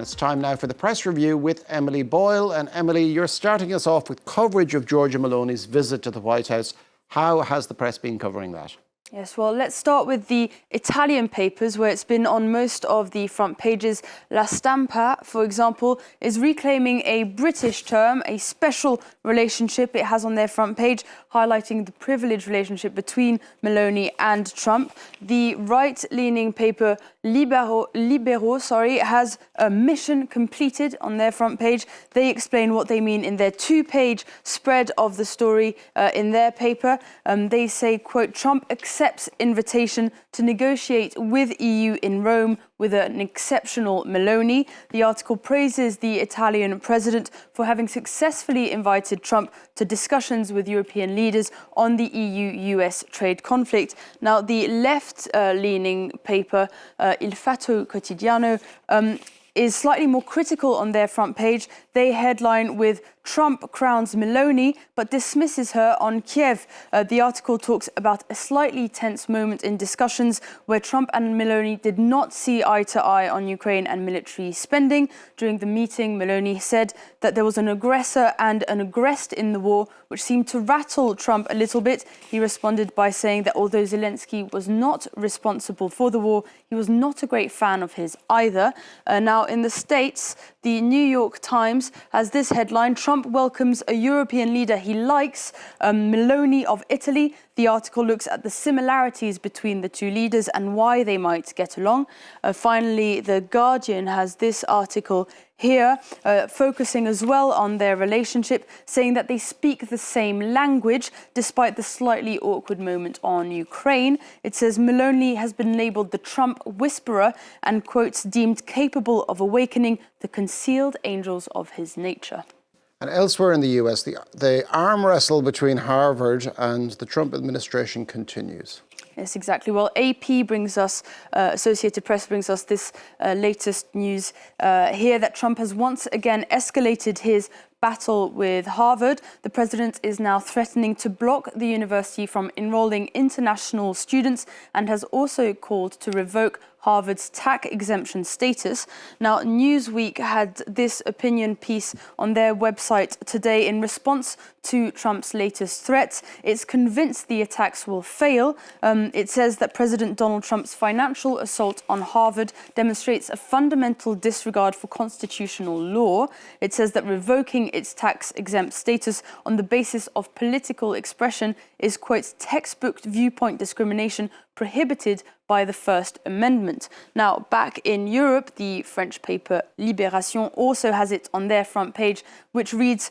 And it's time now for the press review with Emily Boyle. And Emily, you're starting us off with coverage of Giorgia Meloni's visit to the White House. How has the press been covering that? Yes, well, let's start with the Italian papers, where it's been on most of the front pages. La Stampa, for example, is reclaiming a British term, a special relationship it has on their front page, highlighting the privileged relationship between Meloni and Trump. The right-leaning paper Libero, has a mission completed on their front page. They explain what they mean in their two-page spread of the story in their paper. They say, quote, Trump accepts invitation to negotiate with EU in Rome with an exceptional Meloni. The article praises the Italian president for having successfully invited Trump to discussions with European leaders on the EU-US trade conflict. Now, the left-leaning paper, Il Fatto Quotidiano, is slightly more critical on their front page. They headline with Trump crowns Meloni but dismisses her on Kiev. The article talks about a slightly tense moment in discussions where Trump and Meloni did not see eye to eye on Ukraine and military spending. During the meeting, Meloni said that there was an aggressor and an aggressed in the war, which seemed to rattle Trump a little bit. He responded by saying that although Zelensky was not responsible for the war, he was not a great fan of his either. Now, in the States, the New York Times has this headline: Trump welcomes a European leader he likes, Meloni of Italy. The article looks at the similarities between the two leaders and why they might get along. Finally, The Guardian has this article here, focusing as well on their relationship, saying that they speak the same language despite the slightly awkward moment on Ukraine. It says Meloni has been labelled the Trump whisperer and, quotes, deemed capable of awakening the concealed angels of his nature. And elsewhere in the US, the arm wrestle between Harvard and the Trump administration continues. Yes, exactly. Well, AP brings us, Associated Press brings us this latest news here that Trump has once again escalated his battle with Harvard. The president is now threatening to block the university from enrolling international students and has also called to revoke Harvard's tax exemption status. Now, Newsweek had this opinion piece on their website today in response to Trump's latest threats. It's convinced the attacks will fail. It says that President Donald Trump's financial assault on Harvard demonstrates a fundamental disregard for constitutional law. It says that revoking its tax-exempt status on the basis of political expression is, quote, textbook viewpoint discrimination prohibited by the First Amendment. Now, back in Europe, the French paper Libération also has it on their front page, which reads,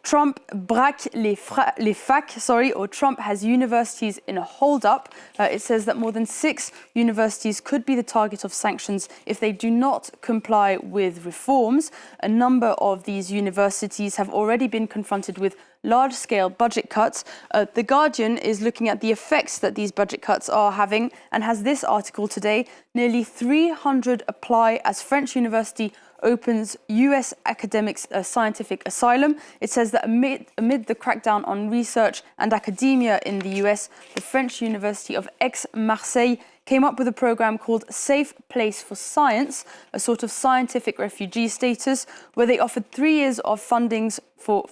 Trump braque les facs, or Trump has universities in a hold-up. It says that more than 6 universities could be the target of sanctions if they do not comply with reforms. A number of these universities have already been confronted with large-scale budget cuts. The Guardian is looking at the effects that these budget cuts are having and has this article today: nearly 300 apply as French university opens US academics a scientific asylum. It says that amid the crackdown on research and academia in the US, the French University of Aix-Marseille came up with a program called Safe Place for Science, a sort of scientific refugee status, where they offered 3 years of fundings for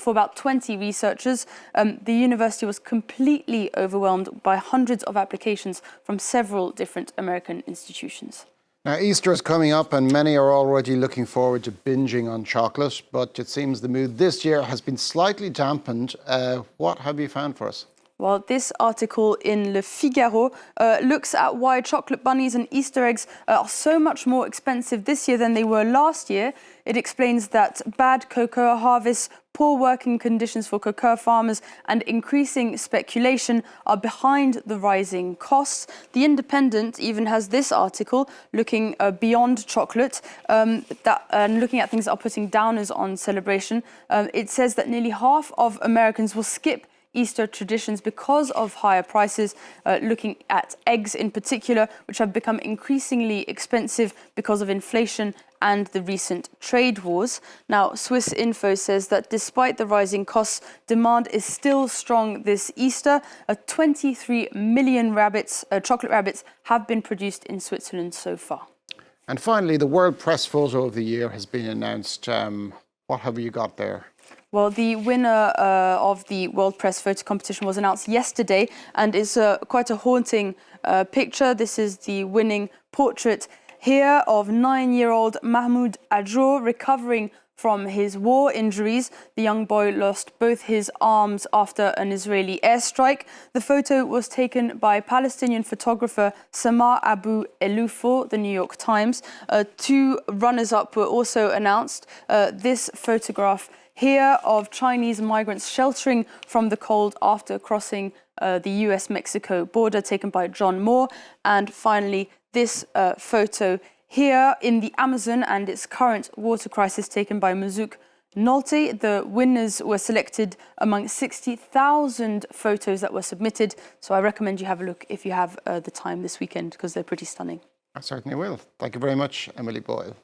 about 20 researchers. The university was completely overwhelmed by hundreds of applications from several different American institutions. Now, Easter is coming up and many are already looking forward to binging on chocolate, but it seems the mood this year has been slightly dampened. What have you found for us? Well, this article in Le Figaro looks at why chocolate bunnies and Easter eggs are so much more expensive this year than they were last year. It explains that bad cocoa harvests, poor working conditions for cocoa farmers and increasing speculation are behind the rising costs. The Independent even has this article looking beyond chocolate, looking at things that are putting downers on celebration. It says that nearly half of Americans will skip Easter traditions because of higher prices, looking at eggs in particular, which have become increasingly expensive because of inflation and the recent trade wars. Now, Swiss Info says that despite the rising costs, demand is still strong this Easter. 23 million chocolate rabbits have been produced in Switzerland so far. And finally, the World Press Photo of the Year has been announced. What have you got there? Well, the winner of the World Press Photo Competition was announced yesterday, and it's quite a haunting picture. This is the winning portrait here of 9-year-old Mahmoud Ajour recovering from his war injuries. The young boy lost both his arms after an Israeli airstrike. The photo was taken by Palestinian photographer Samar Abu Elufo, the New York Times. 2 runners-up were also announced. This photograph here of Chinese migrants sheltering from the cold after crossing the US-Mexico border, taken by John Moore. And finally, this photo here in the Amazon and its current water crisis, taken by Mazuk Nolte. The winners were selected among 60,000 photos that were submitted. So I recommend you have a look if you have the time this weekend, because they're pretty stunning. I certainly will. Thank you very much, Emily Boyle.